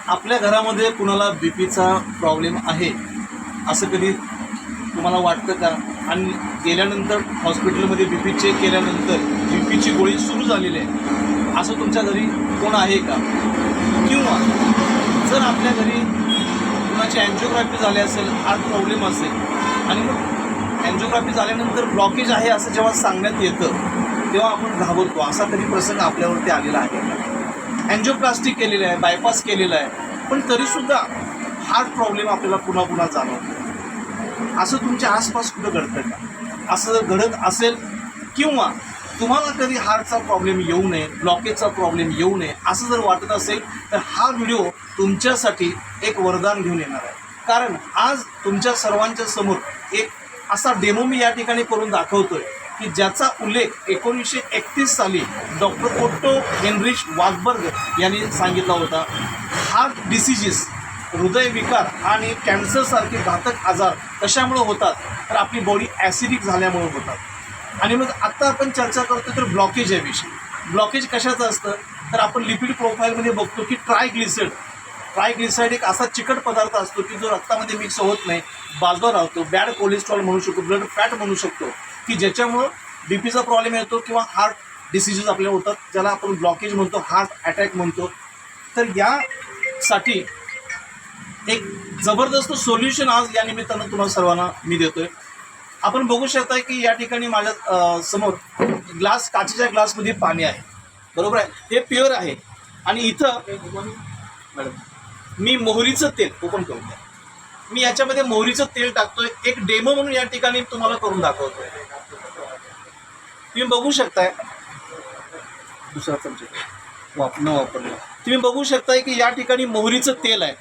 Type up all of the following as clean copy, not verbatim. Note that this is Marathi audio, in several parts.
आपल्या घरामध्ये कुणाला बीपीचा प्रॉब्लेम आहे असं कधी तुम्हाला वाटतं का? आणि गेल्यानंतर हॉस्पिटलमध्ये बीपी चेक केल्यानंतर बीपीची गोळी सुरू झालेली आहे असं तुमच्या घरी कोण आहे का? किंवा जर आपल्या घरी कुणाची अँजिओग्राफी झाली असेल, हार्ट प्रॉब्लेम असेल आणि मग अँजिओग्राफी झाल्यानंतर ब्लॉकेज आहे असं जेव्हा सांगण्यात येतं तेव्हा आपण घाबरतो, असा कधी प्रसंग आपल्यावरती आलेला आहे का? अँजिओप्लास्टी केलेलं आहे, बायपास केलेलं आहे, पण तरीसुद्धा हार्ट प्रॉब्लेम आपल्याला पुन्हा पुन्हा जाणवतो. असं तुमच्या आसपास कुठं घडतं का? असं जर घडत असेल किंवा तुम्हाला कधी हार्टचा प्रॉब्लेम येऊ नये, ब्लॉकेजचा प्रॉब्लेम येऊ नये असं जर वाटत असेल तर हा व्हिडिओ तुमच्यासाठी एक वरदान घेऊन येणार आहे. कारण आज तुमच्या सर्वांच्या समोर एक असा डेमो मी या ठिकाणी करून दाखवतोय की ज्याचा उल्लेख 1931 साली डॉक्टर ओट्टो हेनरिच वासबर्ग यांनी सांगितला होता. हार्ट डिसिजेस, हृदयविकार आणि कॅन्सरसारखे घातक आजार कशामुळे होतात? तर आपली बॉडी ॲसिडिक झाल्यामुळे होतात. आणि मग आत्ता आपण चर्चा करतो तर ब्लॉकेज या विषयी. ब्लॉकेज कशाचं असतं तर आपण लिपिड प्रोफाईलमध्ये बघतो की ट्रायग्लिसराईड एक असा चिकट पदार्थ असतो की जो रक्तामध्ये मिक्स होत नाही, बाजूला राहतो. बॅड कोलेस्ट्रॉल म्हणू शकतो, ब्लड फॅट म्हणू शकतो की ज्याच्यामुळं बीपीचा प्रॉब्लेम येतो किंवा हार्ट डिसिजेस आपल्याला होतात, ज्याला आपण ब्लॉकेज म्हणतो, हार्ट अटॅक म्हणतो. तर यासाठी एक जबरदस्त सोल्युशन आज या निमित्तानं तुम्हाला सर्वांना मी देतोय. आपण बघू शकता की या ठिकाणी माझ्या समोर ग्लास, काचेच्या ग्लासमध्ये पाणी आहे, बरोबर आहे, हे प्युअर आहे. आणि इथं मॅडम मी मोहरीचं तेल ओपन करून द्या. मी याच्यामध्ये मोहरीचं तेल टाकतोय, एक डेमो म्हणून या ठिकाणी तुम्हाला करून दाखवतोय. तुम्ही बघू शकताय, दुसरा चमचा वापरलं. तुम्ही बघू शकताय की या ठिकाणी मोहरीचं तेल आहे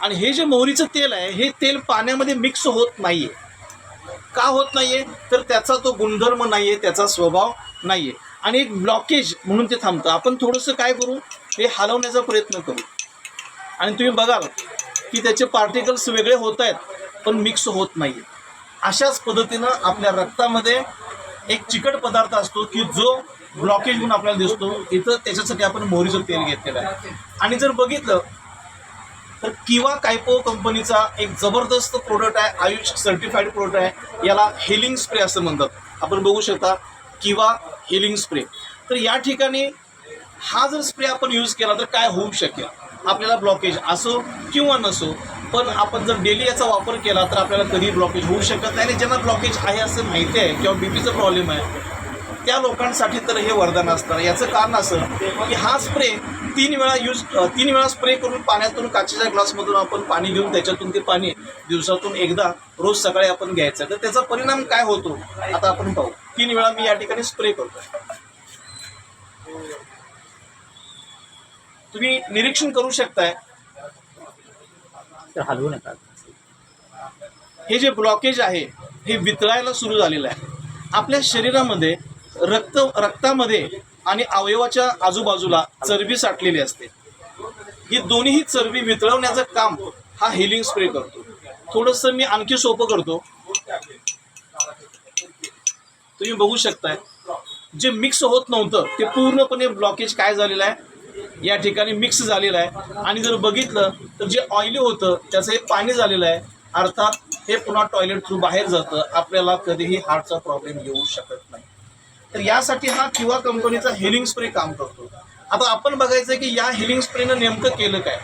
आणि हे जे मोहरीचं तेल आहे हे तेल पाण्यामध्ये मिक्स होत नाहीये. का होत नाहीये तर त्याचा तो गुणधर्म नाहीये, त्याचा स्वभाव नाहीये आणि एक ब्लॉकेज म्हणून ते थांबतं. आपण थोडंसं काय करू, हे हलवण्याचा प्रयत्न करू आणि तुम्ही बघाल की त्याचे पार्टिकल्स वेगळे होत आहेत पण मिक्स होत नाहीये. अशाच पद्धतीनं आपल्या रक्तामध्ये एक चिकट पदार्थ असतो की जो ब्लॉकेज म्हणून आपल्याला दिसतो. इथं त्याच्यासाठी आपण मोहरीचं तेल घेतलेलं आहे. आणि जर बघितलं तर किवा कायपो कंपनीचा एक जबरदस्त प्रोडक्ट आहे, आयुष सर्टिफाईड प्रोडक्ट आहे, याला हिलिंग स्प्रे असं म्हणतात. आपण बघू शकता किवा हिलिंग स्प्रे. तर या ठिकाणी हा जर स्प्रे आपण यूज केला तर काय होऊ शकेल? आपल्याला ब्लॉकेज असो किंवा नसो, पण आपण जर डेली याचा वापर केला तर आपल्याला कधी ब्लॉकेज होऊ शकत नाही. आणि ज्यांना ब्लॉकेज आहे असं माहिती आहे किंवा बीपीचा प्रॉब्लेम आहे त्या लोकांसाठी तर हे वरदान असतं. याचं कारण असं की हा स्प्रे 3 वेळा स्प्रे करून पाण्यातून, काचेच्या ग्लासमधून आपण पाणी घेऊन त्याच्यातून ते पाणी दिवसातून एकदा रोज सकाळी आपण घ्यायचं. तर त्याचा परिणाम काय होतो आता आपण पाहू. 3 वेळा मी या ठिकाणी स्प्रे करतो. तुम्ही निरीक्षण करू शकताय, हलवू नका. हे जे ब्लॉकेज आहे हे वितळायला सुरू झालेलं आहे. आपल्या शरीरामध्ये रक्तामध्ये आणि अवयवाच्या आजूबाजूला चरबी साठलेली असते. ही दोन्ही चरबी वितळवण्याचं काम हा हिलिंग स्प्रे करतो. थोडंसं मी आणखी सोपं करतो. तुम्ही बघू शकताय जे मिक्स होत नव्हतं ते पूर्णपणे ब्लॉकेज काय झालेलं आहे या ठिकाणी मिक्स झालेलं आहे. आणि जर बघितलं तर जे ऑइली होतं त्याचं हे पाणी झालेलं आहे. अर्थात हे पुन्हा टॉयलेट थ्रू बाहेर जातं. आपल्याला कधीही हार्टचा प्रॉब्लेम येऊ शकत नाही. तर यासाठी हा किवा कंपनीचा हिलिंग स्प्रे काम करतो. आता आपण बघायचं की या हिलिंग स्प्रेनं नेमकं केलं काय.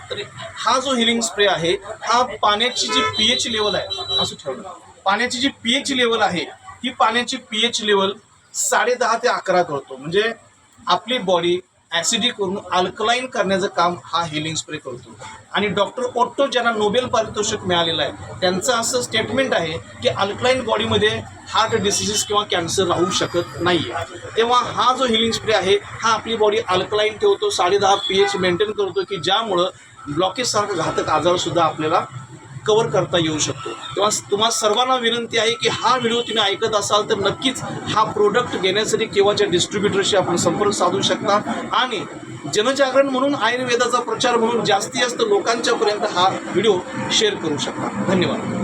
तर हा जो हिलिंग स्प्रे आहे हा पाण्याची जी pH लेवल आहे, असं ठेवलं, पाण्याची जी pH लेवल आहे ही पाण्याची pH लेवल 10.5 ते 11 करतो. म्हणजे आपली बॉडी ॲसिडिक करून अल्कलाईन करण्याचं काम हा हिलिंग स्प्रे करतो. आणि डॉक्टर ओट्टो ज्यांना नोबेल पारितोषिक मिळालेलं आहे त्यांचं असं स्टेटमेंट आहे की अल्कलाईन बॉडीमध्ये हार्ट डिसिजेस किंवा कॅन्सर राहू शकत नाही आहे. तेव्हा हा जो हिलिंग स्प्रे आहे हा आपली बॉडी अल्कलाईन ठेवतो, 10.5 pH मेंटेन करतो की ज्यामुळं ब्लॉकेजसारखं घातक आजारसुद्धा आपल्याला कव्हर करता येऊ शकतो. तेव्हा तुम्हाला सर्वांना विनंती आहे की हा व्हिडिओ तुम्ही ऐकत असाल तर नक्कीच हा प्रोडक्ट घेण्यासाठी केव्हाच्या डिस्ट्रीब्युटरशी आपण संपर्क साधू शकता आणि जनजागरण म्हणून, आयुर्वेदाचा प्रचार म्हणून जास्तीत जास्त लोकांच्यापर्यंत हा व्हिडिओ शेअर करू शकता. धन्यवाद.